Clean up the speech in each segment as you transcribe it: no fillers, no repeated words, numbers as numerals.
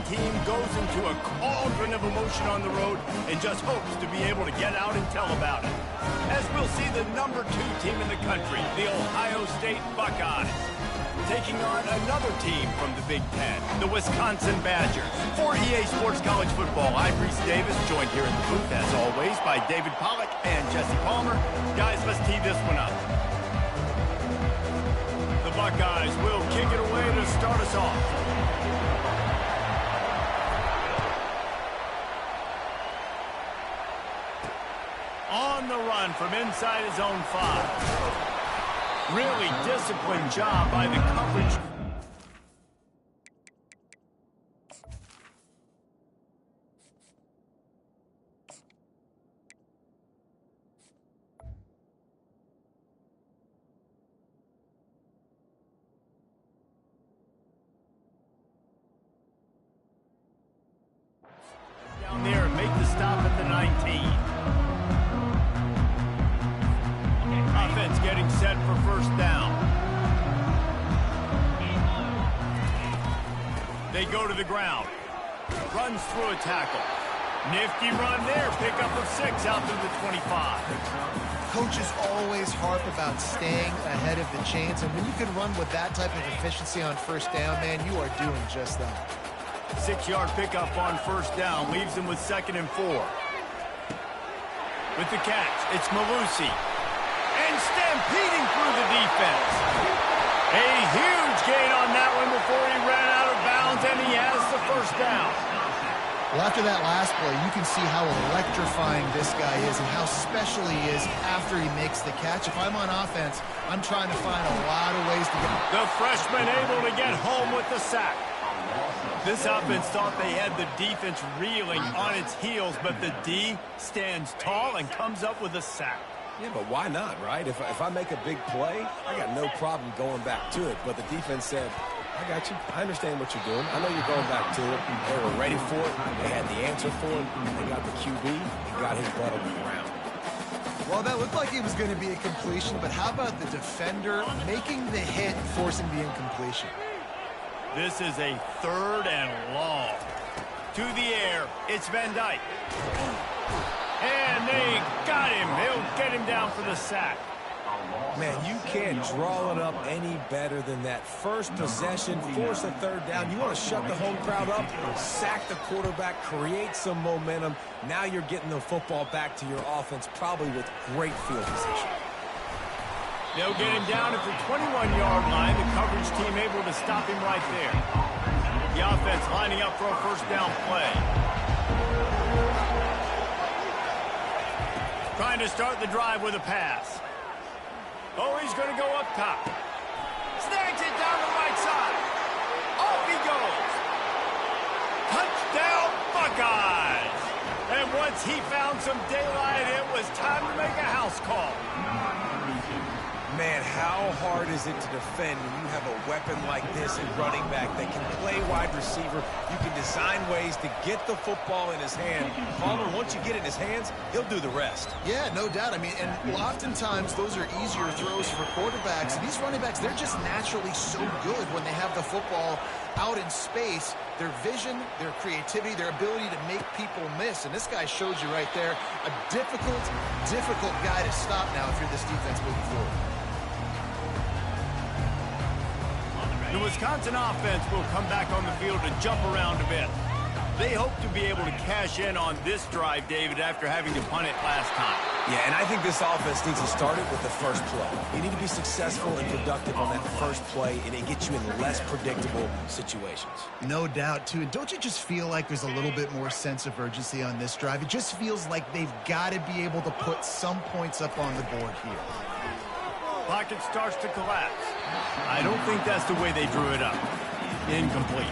team goes into a cauldron of emotion on the road and just hopes to be able to get out and tell about it. As we'll see the #2 team in the country, the Ohio State Buckeyes, taking on another team from the Big Ten, the Wisconsin Badgers. For EA Sports College Football, I'm Reese Davis, joined here in the booth, as always, by David Pollack and Jesse Palmer. Guys, let's tee this one up. The Buckeyes will kick it away to start us off. On the run from inside his own 5. Really disciplined job by the coverage. Down there and make the stop at the 19. Offense getting set for first down. They go to the ground. Runs through a tackle. Nifty run there. Pickup of 6 out through the 25. Coaches always harp about staying ahead of the chains, and when you can run with that type of efficiency on first down, man, you are doing just that. 6-yard pickup on first down. Leaves him with 2nd and 4. With the catch, it's Malusi. And stampeding through the defense. A huge gain on that one before he ran out of bounds, and he has the first down. Well, after that last play, you can see how electrifying this guy is and how special he is after he makes the catch. If I'm on offense, I'm trying to find a lot of ways to get... The freshman able to get home with the sack. This offense thought they had the defense reeling on its heels, but the D stands tall and comes up with a sack. Yeah, but why not, right? If I make a big play, I got no problem going back to it. But the defense said, I got you. I understand what you're doing. I know you're going back to it. They were ready for it. They had the answer for it. They got the QB and got his butt on the ground. Well, that looked like it was going to be a completion, but how about the defender making the hit, forcing the incompletion? This is a 3rd and long. To the air, it's Van Dyke. And they got him. They'll get him down for the sack. Man, you can't draw it up any better than that. First possession, force a 3rd down. You want to shut the home crowd up, sack the quarterback, create some momentum. Now you're getting the football back to your offense, probably with great field position. They'll get him down at the 21-yard line. The coverage team able to stop him right there. The offense lining up for a first down play. Trying to start the drive with a pass. Oh, he's going to go up top. Snags it down the right side. Off he goes. Touchdown, Buckeyes. And once he found some daylight, it was time to make a house call. Man, how hard is it to defend when you have a weapon like this in running back that can play wide receiver? You can design ways to get the football in his hand. Palmer, once you get it in his hands, he'll do the rest. Yeah, no doubt. I mean, and oftentimes those are easier throws for quarterbacks. These running backs, they're just naturally so good when they have the football out in space. Their vision, their creativity, their ability to make people miss. And this guy shows you right there a difficult guy to stop now if you're this defense moving forward. The Wisconsin offense will come back on the field and jump around a bit. They hope to be able to cash in on this drive, David, after having to punt it last time. Yeah, and I think this offense needs to start it with the first play. You need to be successful and productive on that first play, and it gets you in less predictable situations. No doubt, too. And don't you just feel like there's a little bit more sense of urgency on this drive? It just feels like they've got to be able to put some points up on the board here. Pocket starts to collapse. I don't think that's the way they drew it up. Incomplete.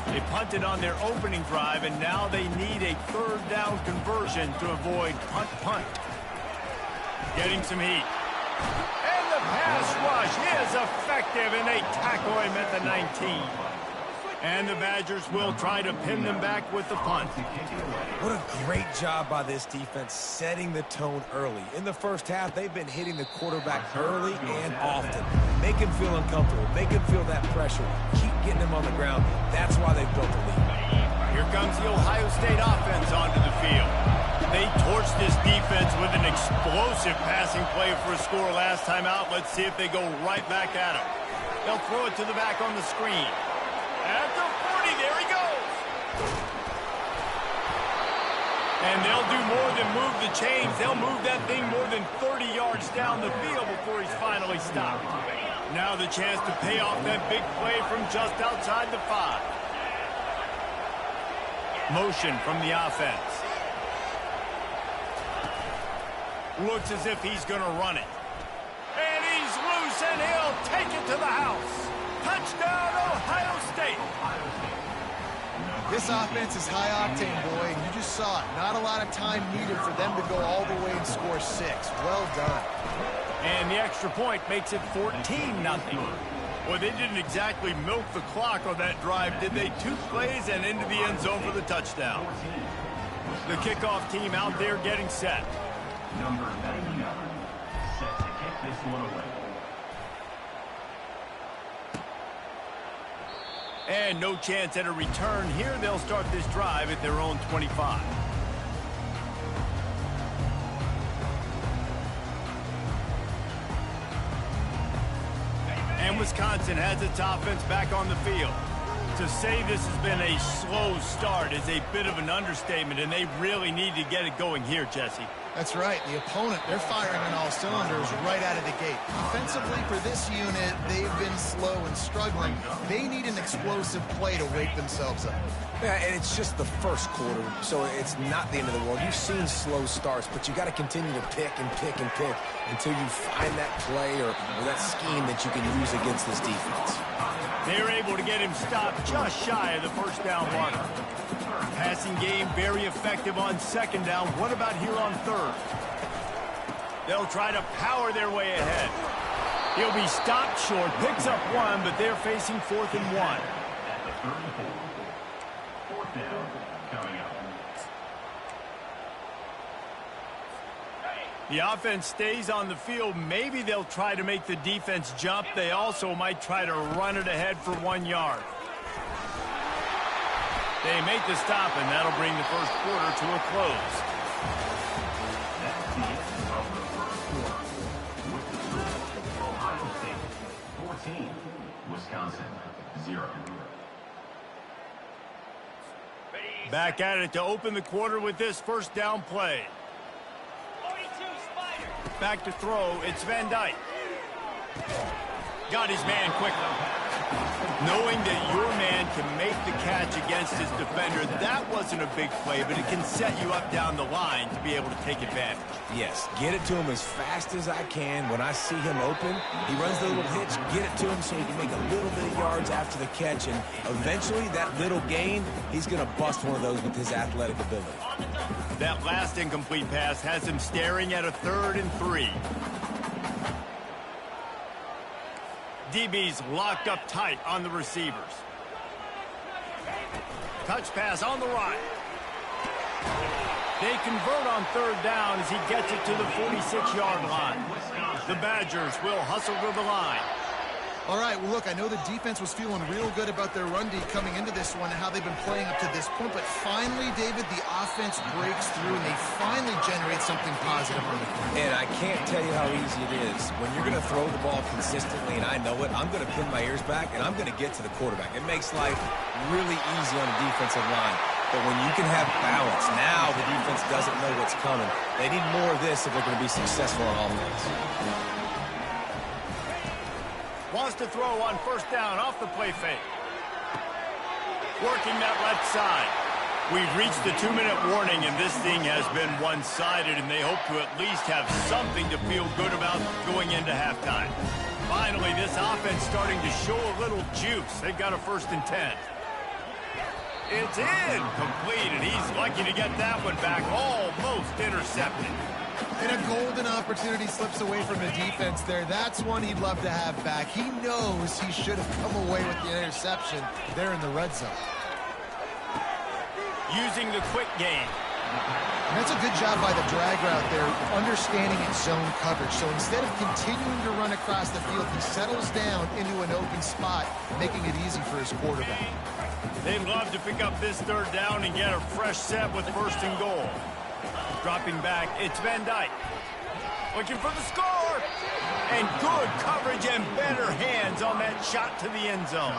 They punted on their opening drive, and now they need a 3rd down conversion to avoid punt. Getting some heat. And the pass rush is effective, and they tackle him at the 19. And the Badgers will try to pin them back with the punt. What a great job by this defense setting the tone early. In the first half, they've been hitting the quarterback early and often. Make him feel uncomfortable. Make him feel that pressure. Keep getting him on the ground. That's why they've built a lead. Here comes the Ohio State offense onto the field. They torched this defense with an explosive passing play for a score last time out. Let's see if they go right back at him. They'll throw it to the back on the screen. At the 40, there he goes. And they'll do more than move the chains. They'll move that thing more than 30 yards down the field before he's finally stopped. Now the chance to pay off that big play from just outside the 5. Motion from the offense. Looks as if he's going to run it. And he's loose, and he'll take it to the house. Touchdown, Ohio State. This offense is high octane, boy, and you just saw it. Not a lot of time needed for them to go all the way and score 6. Well done. And the extra point makes it 14-0. Well, they didn't exactly milk the clock on that drive, did they? 2 plays and into the end zone for the touchdown. The kickoff team out there getting set. Number 99, set to kick this one away. And no chance at a return here. They'll start this drive at their own 25. And Wisconsin has its offense back on the field. To say this has been a slow start is a bit of an understatement, and they really need to get it going here, Jesse. That's right. The opponent, they're firing on all cylinders right out of the gate. Defensively, for this unit, they've been slow and struggling. They need an explosive play to wake themselves up. Yeah, and it's just the first quarter, so it's not the end of the world. You've seen slow starts, but you got to continue to pick and pick and pick until you find that play or that scheme that you can use against this defense. They're able to get him stopped just shy of the first down marker. Passing game very effective on second down. What about here on third? They'll try to power their way ahead. He'll be stopped short, picks up 1, but they're facing 4th and 1. At the 34. 4th down coming up. The offense stays on the field. Maybe they'll try to make the defense jump. They also might try to run it ahead for 1 yard. They make the stop, and that'll bring the first quarter to a close. That's the end of the first quarter. With the score, Ohio State 14, Wisconsin 0. Back at it to open the quarter with this first down play. Back to throw, it's Van Dyke. Got his man quickly. Knowing that your man can make the catch against his defender, that wasn't a big play, but it can set you up down the line to be able to take advantage. Yes, get it to him as fast as I can. When I see him open, he runs the little hitch, get it to him so he can make a little bit of yards after the catch, and eventually that little gain, he's going to bust one of those with his athletic ability. That last incomplete pass has him staring at a 3rd and 3. DB's locked up tight on the receivers. Touch pass on the right. They convert on 3rd down as he gets it to the 46-yard line. The Badgers will hustle to the line. All right, well, look, I know the defense was feeling real good about their run D coming into this one and how they've been playing up to this point, but finally, David, the offense breaks through and they finally generate something positive on the field. And I can't tell you how easy it is. When you're going to throw the ball consistently, and I know it, I'm going to pin my ears back, and I'm going to get to the quarterback. It makes life really easy on the defensive line. But when you can have balance, now the defense doesn't know what's coming. They need more of this if they're going to be successful on offense. Wants to throw on 1st down off the play fake. Working that left side. We've reached the 2-minute warning, and this thing has been one-sided, and they hope to at least have something to feel good about going into halftime. Finally, this offense starting to show a little juice. They've got a 1st and 10. It's incomplete, and he's lucky to get that one back, almost intercepted. And a golden opportunity slips away from the defense there. That's one he'd love to have back. He knows he should have come away with the interception there in the red zone. Using the quick game. And that's a good job by the drag route there, understanding its zone coverage. So instead of continuing to run across the field, he settles down into an open spot, making it easy for his quarterback. They'd love to pick up this third down and get a fresh set with first and goal. Dropping back, it's Van Dyke. Looking for the score. And good coverage and better hands on that shot to the end zone.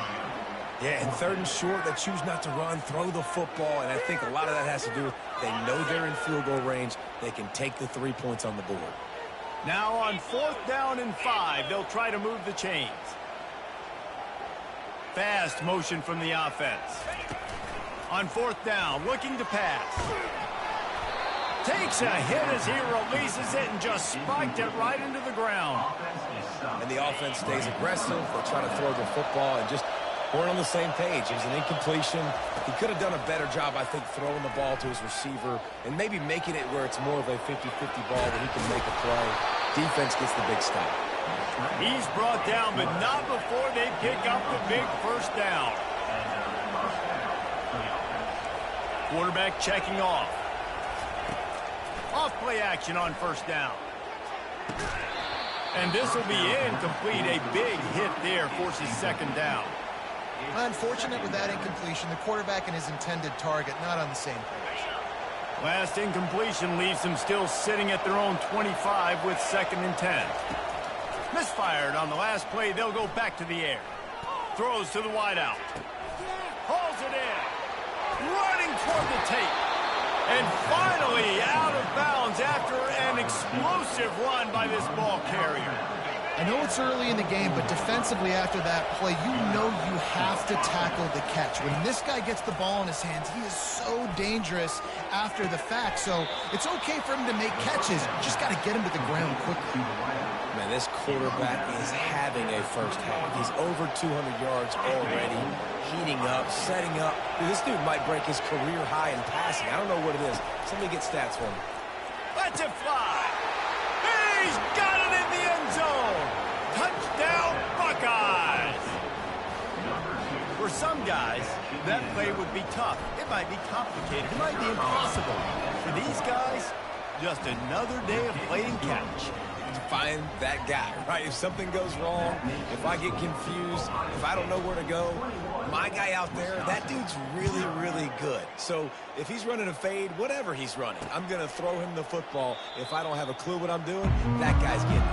Yeah, and third and short, they choose not to run, throw the football, and I think a lot of that has to do with they know they're in field goal range. They can take the 3 points on the board. Now on 4th down and 5, they'll try to move the chains. Fast motion from the offense. On 4th down, looking to pass. Takes a hit as he releases it and just spiked it right into the ground. And the offense stays aggressive. They try to throw the football and just weren't on the same page. It was an incompletion. He could have done a better job, I think, throwing the ball to his receiver and maybe making it where it's more of a 50-50 ball where he can make a play. Defense gets the big stop. He's brought down, but not before they pick up the big first down. Quarterback checking off. Off play action on first down. And this will be incomplete. A big hit there forces second down. Unfortunate with that incompletion. The quarterback and his intended target not on the same page. Last incompletion leaves them still sitting at their own 25 with 2nd and 10. Misfired on the last play. They'll go back to the air. Throws to the wideout. Hauls it in. Running toward the tape. And finally out of bounds after an explosive run by this ball carrier. I know it's early in the game, but defensively after that play, you know you have to tackle the catch. When this guy gets the ball in his hands, he is so dangerous after the fact. So it's okay for him to make catches. You just got to get him to the ground quickly. Man, this quarterback is having a first half. He's over 200 yards already, heating up, setting up. Dude, this dude might break his career high in passing. I don't know what it is. Somebody get stats for me. Let's it fly. He's got it in the end zone. Touchdown, Buckeyes. For some guys, that play would be tough. It might be complicated. It might be impossible. For these guys, just another day of playing catch. To find that guy, right? If something goes wrong, if I get confused, if I don't know where to go, my guy out there, that dude's really, really good. So if he's running a fade, whatever he's running, I'm going to throw him the football. If I don't have a clue what I'm doing, that guy's getting it.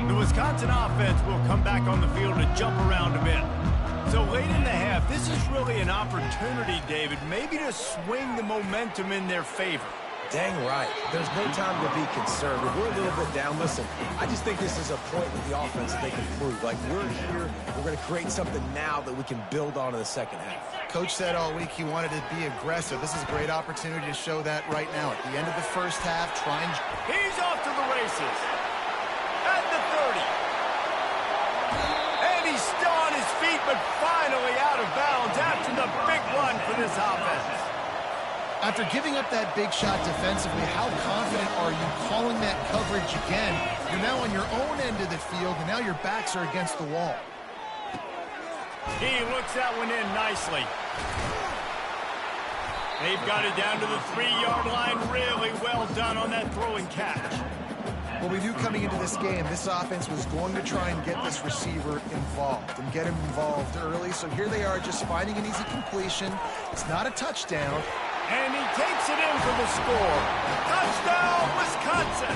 The Wisconsin offense will come back on the field to jump around a bit. So late in the half, this is really an opportunity, David, maybe to swing the momentum in their favor. Dang right. There's no time to be conservative. We're a little bit down. Listen, I just think this is a point with the offense that they can prove. Like, we're here, we're going to create something now that we can build on in the second half. Coach said all week he wanted to be aggressive. This is a great opportunity to show that right now. At the end of the first half, try and... He's off to the races. At the 30. And he's still on his feet, but finally out of bounds after the big run for this offense. After giving up that big shot defensively, how confident are you calling that coverage again? You're now on your own end of the field, and now your backs are against the wall. He looks that one in nicely. They've got it down to the 3-yard line. Really well done on that throw and catch. Well, we knew coming into this game, this offense was going to try and get this receiver involved and get him involved early. So here they are just finding an easy completion. It's not a touchdown. And he takes it in for the score. Touchdown, Wisconsin.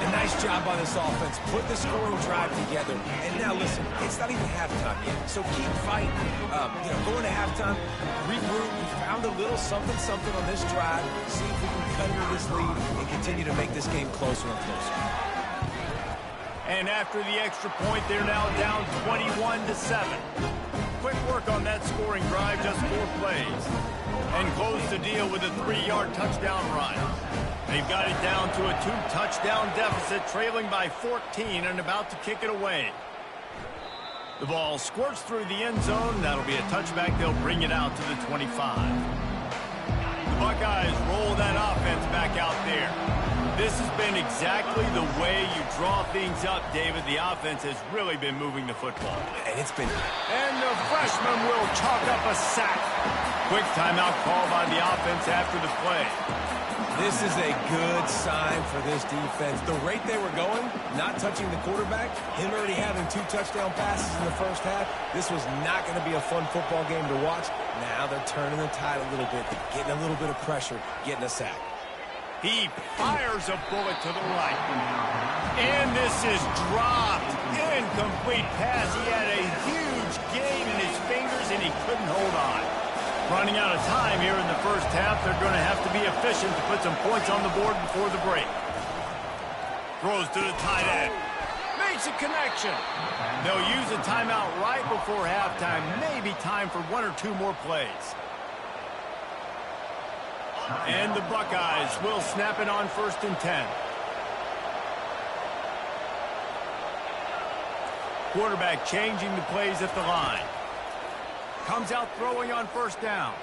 A nice job by this offense. Put the scoring drive together. And now, listen, it's not even halftime yet. So keep fighting. Going to halftime, regroup. We found a little something on this drive. See if we can cut into this lead and continue to make this game closer and closer. And after the extra point, they're now down 21-7. Quick work on that scoring drive, just 4 plays. And close the deal with a 3-yard touchdown run. They've got it down to a 2-touchdown deficit, trailing by 14 and about to kick it away. The ball squirts through the end zone. That'll be a touchback. They'll bring it out to the 25. The Buckeyes roll that offense back out there. This has been exactly the way you draw things up, David. The offense has really been moving the football. And it's been... And the freshman will chalk up a sack. Quick timeout call by the offense after the play. This is a good sign for this defense. The rate they were going, not touching the quarterback, him already having 2 touchdown passes in the first half, this was not going to be a fun football game to watch. Now they're turning the tide a little bit, getting a little bit of pressure, getting a sack. He fires a bullet to the right. And this is dropped. Incomplete pass. He had a huge gain in his fingers, and he couldn't hold on. Running out of time here in the first half. They're going to have to be efficient to put some points on the board before the break. Throws to the tight end. Makes a connection. They'll use a timeout right before halftime. Maybe time for 1 or 2 more plays. And the Buckeyes will snap it on 1st and 10. Quarterback changing the plays at the line. Comes out throwing on 1st down.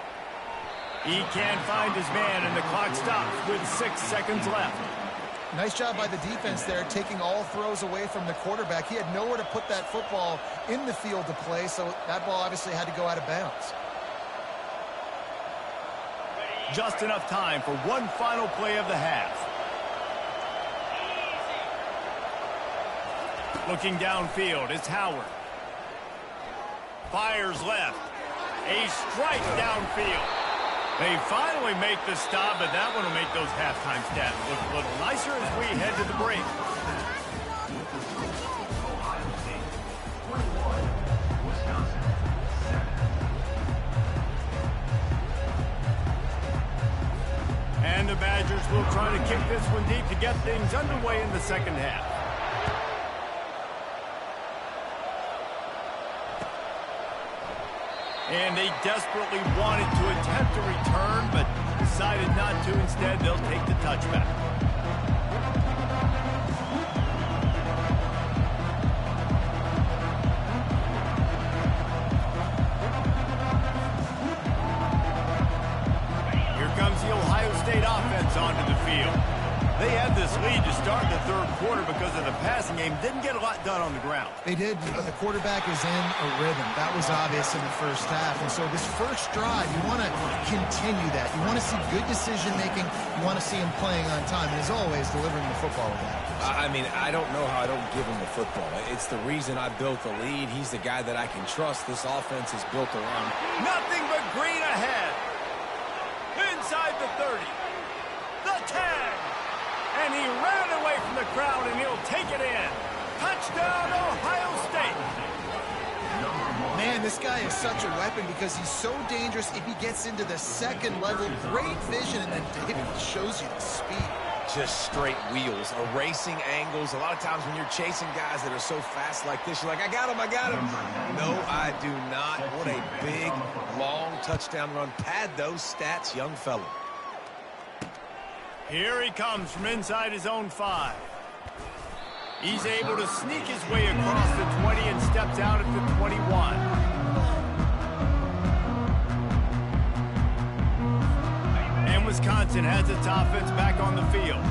He can't find his man, and the clock stops with 6 seconds left. Nice job by the defense there, taking all throws away from the quarterback. He had nowhere to put that football in the field to play, so that ball obviously had to go out of bounds. Just enough time for one final play of the half. Looking downfield, it's Howard. Fires left. A strike downfield. They finally make the stop, but that one will make those halftime stats look a little nicer as we head to the break. Ohio State 21, Wisconsin 7. And the Badgers will try to kick this one deep to get things underway in the second half. And they desperately wanted to attempt a return, but decided not to. Instead, they'll take the touchback. Here comes the Ohio State offense onto the field. They had this lead to start the 3rd quarter because of the passing game. Didn't get a lot done on the ground. They did, but the quarterback is in a rhythm. That was obvious in the first half. And so this first drive, you want to continue that. You want to see good decision-making. You want to see him playing on time. And as always, delivering the football with that. I mean, I don't know how I don't give him the football. It's the reason I built the lead. He's the guy that I can trust. This offense is built around. Nothing but green ahead. Inside the 30. The 10. And he ran away from the crowd, and he'll take it in. Touchdown, Ohio State. Man, this guy is such a weapon because he's so dangerous if he gets into the second level. Great vision, and then David shows you the speed. Just straight wheels, erasing angles. A lot of times when you're chasing guys that are so fast like this, you're like, I got him. No, I do not. What a big, long touchdown run. Pad those stats, young fella. Here he comes from inside his own 5. He's able to sneak his way across the 20 and steps out at the 21. And Wisconsin has its offense back on the field.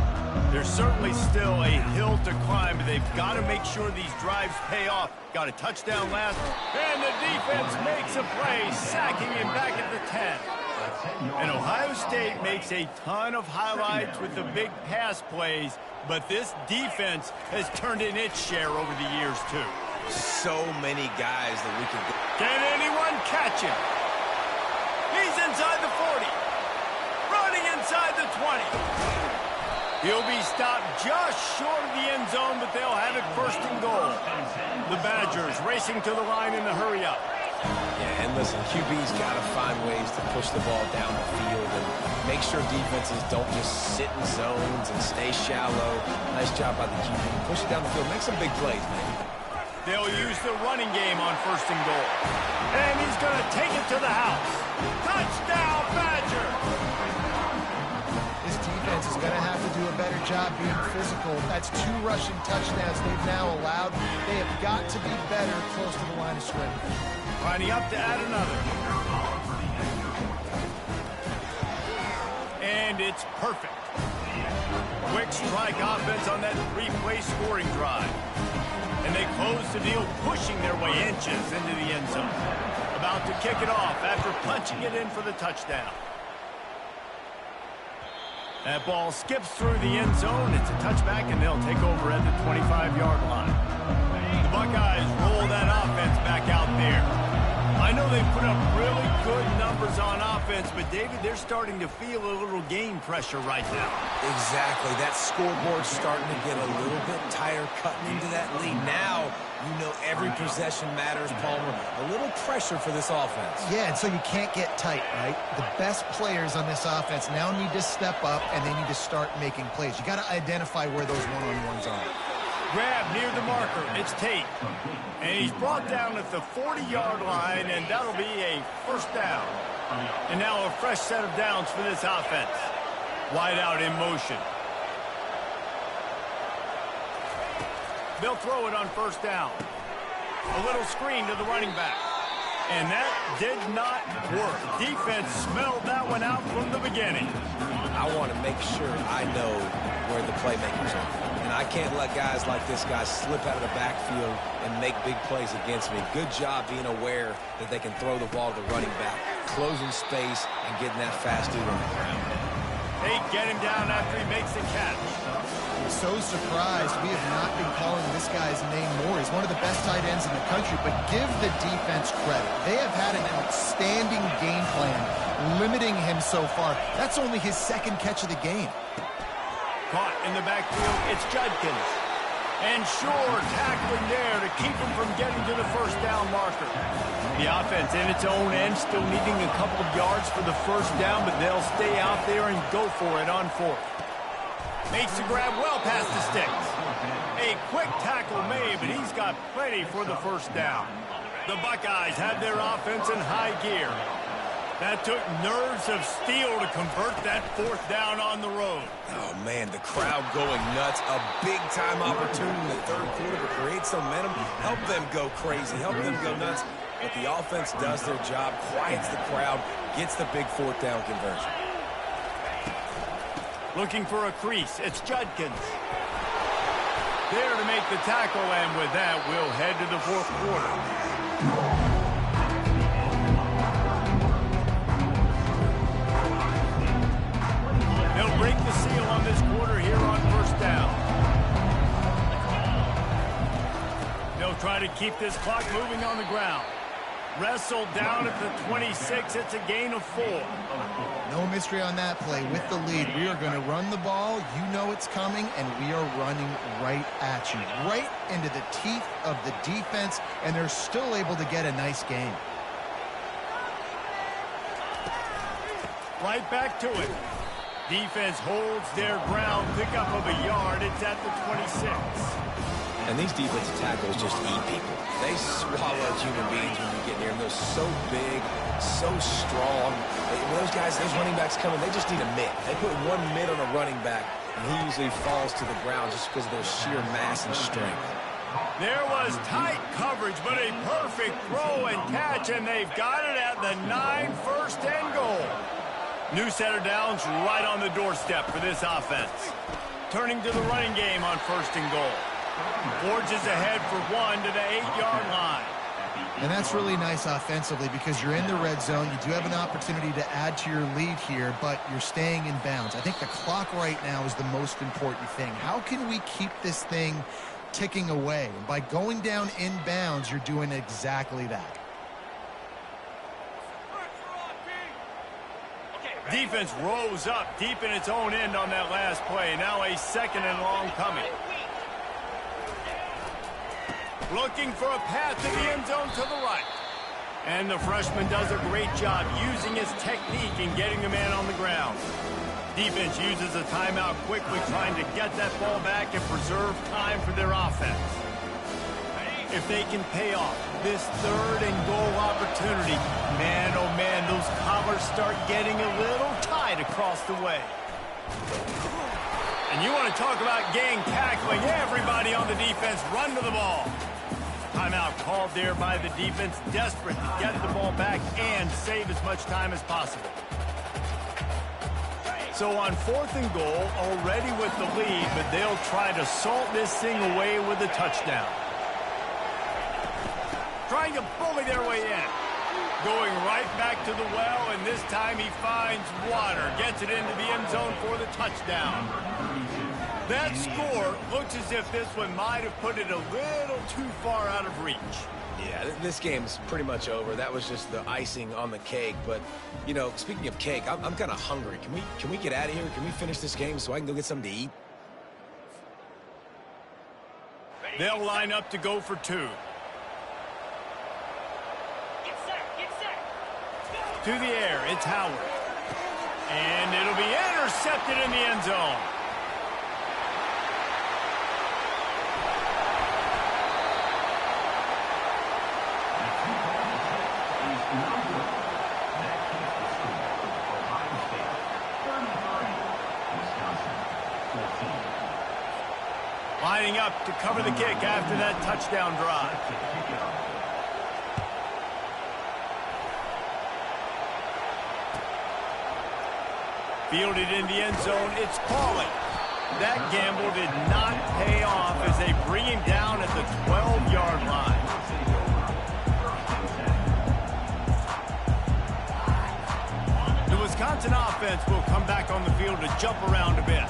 There's certainly still a hill to climb, but they've got to make sure these drives pay off. Got a touchdown last, and the defense makes a play, sacking him back at the 10. And Ohio State makes a ton of highlights with the big pass plays, but this defense has turned in its share over the years, too. So many guys that we can... Can anyone catch him? He's inside the 40. Running inside the 20. He'll be stopped just short of the end zone, but they'll have it 1st and goal. The Badgers racing to the line in the hurry-up. Yeah, and listen, QB's got to find ways to push the ball down the field and make sure defenses don't just sit in zones and stay shallow. Nice job by the QB. Push it down the field. Make some big plays, man. They'll use the running game on 1st and goal. And he's going to take it to the house. Touchdown, Badger! This defense is going to have to do a better job being physical. That's 2 rushing touchdowns they've now allowed. They have got to be better close to the line of scrimmage. Lining up to add another. And it's perfect. quick strike offense on that three-play scoring drive. And they close the deal, pushing their way inches into the end zone. About to kick it off after punching it in for the touchdown. That ball skips through the end zone. It's a touchback, and they'll take over at the 25-yard line. The Buckeyes roll that offense back out there. I know they put up really good numbers on offense, but, David, they're starting to feel a little game pressure right now. Exactly. That scoreboard's starting to get a little bit tired cutting into that lead. Now, you know every possession matters, Palmer. A little pressure for this offense. Yeah, and so you can't get tight, right? The best players on this offense now need to step up, and they need to start making plays. You got to identify where those one-on-ones are. Grab near the marker. It's Tate. And he's brought down at the 40-yard line, and that'll be a first down. And now a fresh set of downs for this offense. Wide out in motion. They'll throw it on first down. A little screen to the running back. And that did not work. Defense smelled that one out from the beginning. I want to make sure I know where the playmakers are. And I can't let guys like this guy slip out of the backfield and make big plays against me. Good job being aware that they can throw the ball to the running back, closing space, and getting that fast dude on the ground. They get him down after he makes the catch. I'm so surprised we have not been calling this guy's name more. He's one of the best tight ends in the country, but give the defense credit. They have had an outstanding game plan limiting him so far. That's only his second catch of the game. Caught in the backfield, it's Judkins. And Shore tackling there to keep him from getting to the first down marker. The offense in its own end still needing a couple of yards for the first down, but they'll stay out there and go for it on fourth. Makes the grab well past the sticks. A quick tackle made, but he's got plenty for the first down. The Buckeyes have their offense in high gear. That took nerves of steel to convert that fourth down on the road. Oh, man, the crowd going nuts. A big-time opportunity in the third quarter to create some momentum. Help them go crazy. Help them go nuts. But the offense does their job, quiets the crowd, gets the big fourth down conversion. Looking for a crease. It's Judkins. There to make the tackle, and with that, we'll head to the fourth quarter. They'll break the seal on this quarter here on first down. They'll try to keep this clock moving on the ground. Wrestled down at the 26. It's a gain of 4. No mystery on that play. With the lead, we are going to run the ball. You know it's coming, and we are running right at you, right into the teeth of the defense, and they're still able to get a nice game. Right back to it. Defense holds their ground. Pickup of a yard. It's at the 26. And these defensive tackles just eat people. They swallow human beings when you get near them. They're so big, so strong. When those guys, those running backs come in, they just need a mitt. They put one mitt on a running back, and he usually falls to the ground just because of their sheer mass and strength. There was tight coverage, but a perfect throw and catch, and they've got it at the 9, first and goal. New set of downs right on the doorstep for this offense. Turning to the running game on first and goal. Forges ahead for 1 to the 8-yard line. And that's really nice offensively because you're in the red zone. You do have an opportunity to add to your lead here, but you're staying in bounds. I think the clock right now is the most important thing. How can we keep this thing ticking away? And by going down in bounds, you're doing exactly that. Defense rose up deep in its own end on that last play. Now a second and long coming. Looking for a path to the end zone to the right. And the freshman does a great job using his technique and getting the man on the ground. Defense uses a timeout quickly, trying to get that ball back and preserve time for their offense. If they can pay off this third and goal opportunity, man, oh man, those collars start getting a little tight across the way. And you want to talk about gang tackling. Everybody on the defense run to the ball. Timeout called there by the defense, desperate to get the ball back and save as much time as possible. So on 4th and goal, already with the lead, but they'll try to salt this thing away with a touchdown. Trying to bully their way in. Going right back to the well, and this time he finds water. Gets it into the end zone for the touchdown. That score looks as if this one might have put it a little too far out of reach. Yeah, this game's pretty much over. That was just the icing on the cake. But, you know, speaking of cake, I'm kind of hungry. Can we get out of here? Can we finish this game so I can go get something to eat? They'll line up to go for 2. To the air, it's Howard. And it'll be intercepted in the end zone. Lining up to cover the kick after that touchdown drive. Fielded in the end zone, it's Pauly. That gamble did not pay off as they bring him down at the 12-yard line. The Wisconsin offense will come back on the field to jump around a bit.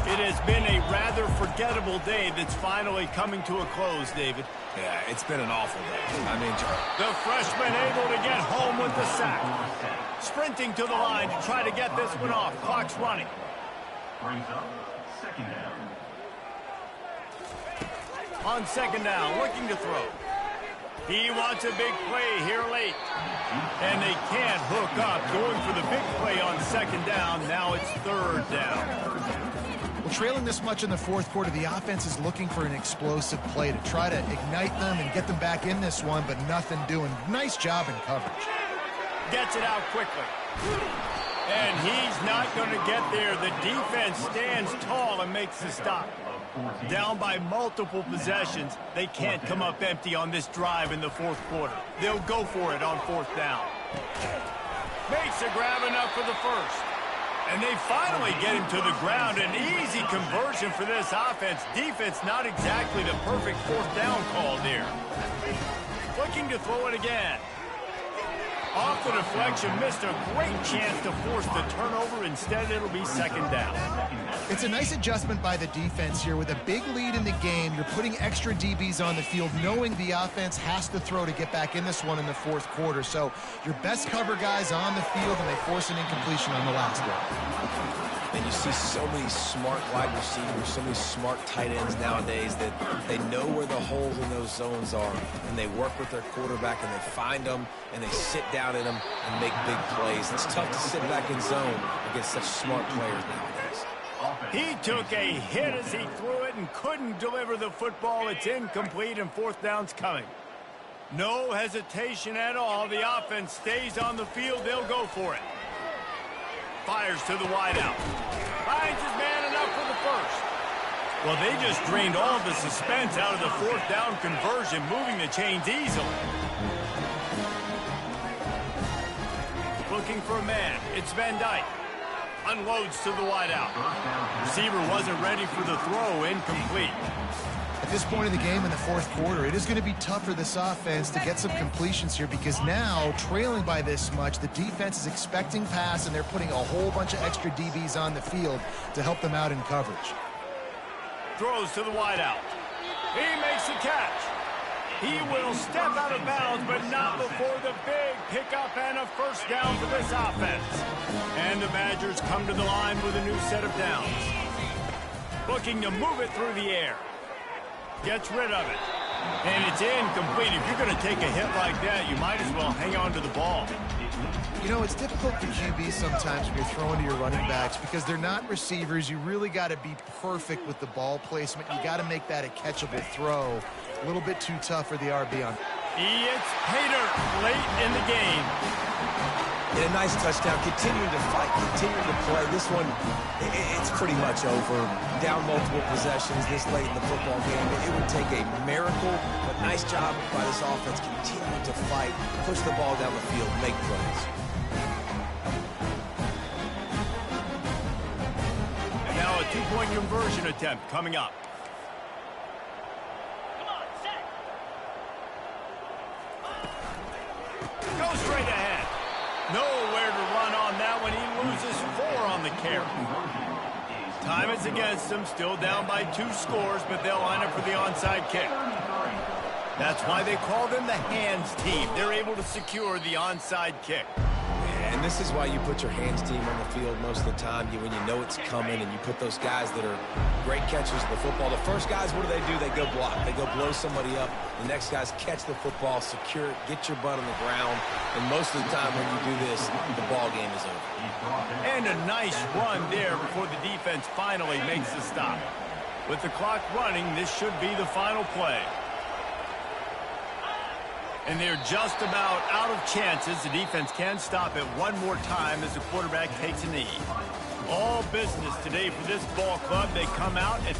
It has been a rather forgettable day that's finally coming to a close, David. Yeah, it's been an awful day. I mean, the freshman able to get home with the sack. Sprinting to the line to try to get this one off. Clock's running. Brings up 2nd down. On 2nd down, looking to throw. He wants a big play here late. And they can't hook up. Going for the big play on 2nd down. Now it's 3rd down. Well, trailing this much in the 4th quarter, the offense is looking for an explosive play to try to ignite them and get them back in this one, but nothing doing. Nice job in coverage. Gets it out quickly. And he's not going to get there. The defense stands tall and makes the stop. Down by multiple possessions, they can't come up empty on this drive in the 4th quarter. They'll go for it on 4th down. Makes a grab enough for the first. And they finally get him to the ground. An easy conversion for this offense. Defense not exactly the perfect 4th down call there. Looking to throw it again. Off the deflection, missed a great chance to force the turnover. Instead, it'll be 2nd down. It's a nice adjustment by the defense here. With a big lead in the game, you're putting extra DBs on the field, knowing the offense has to throw to get back in this one in the 4th quarter. So your best cover guys on the field, and they force an incompletion on the last one. And you see so many smart wide receivers, so many smart tight ends nowadays that they know where the holes in those zones are, and they work with their quarterback, and they find them, and they sit down in them and make big plays. It's tough to sit back in zone against such smart players nowadays. He took a hit as he threw it and couldn't deliver the football. It's incomplete, and 4th down's coming. No hesitation at all. The offense stays on the field. They'll go for it. Fires to the wideout. Finds his man enough for the first. Well, they just drained all the suspense out of the 4th down conversion, moving the chains easily. Looking for a man. It's Van Dyke. Unloads to the wideout. Receiver wasn't ready for the throw. Incomplete. At this point in the game in the 4th quarter, it is going to be tough for this offense to get some completions here, because now, trailing by this much, the defense is expecting pass, and they're putting a whole bunch of extra DBs on the field to help them out in coverage. Throws to the wideout. He makes the catch. He will step out of bounds, but not before the big pickup and a 1st down for this offense. And the Badgers come to the line with a new set of downs. Looking to move it through the air. Gets rid of it. And it's incomplete. If you're going to take a hit like that, you might as well hang on to the ball. You know, it's difficult for QB sometimes when you're throwing to your running backs, because they're not receivers. You really got to be perfect with the ball placement. You got to make that a catchable throw. A little bit too tough for the RB on. It's Pater late in the game. And a nice touchdown, continuing to fight, continuing to play. This one, it's pretty much over. Down multiple possessions this late in the football game. It would take a miracle, but nice job by this offense, continuing to fight, push the ball down the field, make plays. two-point conversion attempt coming up. Go straight ahead. Nowhere to run on that one. He loses 4 on the carry. Time is against them. Still down by 2 scores, but they'll line up for the onside kick. That's why they call them the hands team. They're able to secure the onside kick. And this is why you put your hands team on the field most of the time. When you know it's coming and you put those guys that are great catchers of the football. The first guys, what do? They go block. They go blow somebody up. The next guys catch the football, secure it, get your butt on the ground. And most of the time when you do this, the ball game is over. And a nice run there before the defense finally makes the stop. With the clock running, this should be the final play. And they're just about out of chances. The defense can stop it one more time as the quarterback takes a knee. All business today for this ball club. They come out and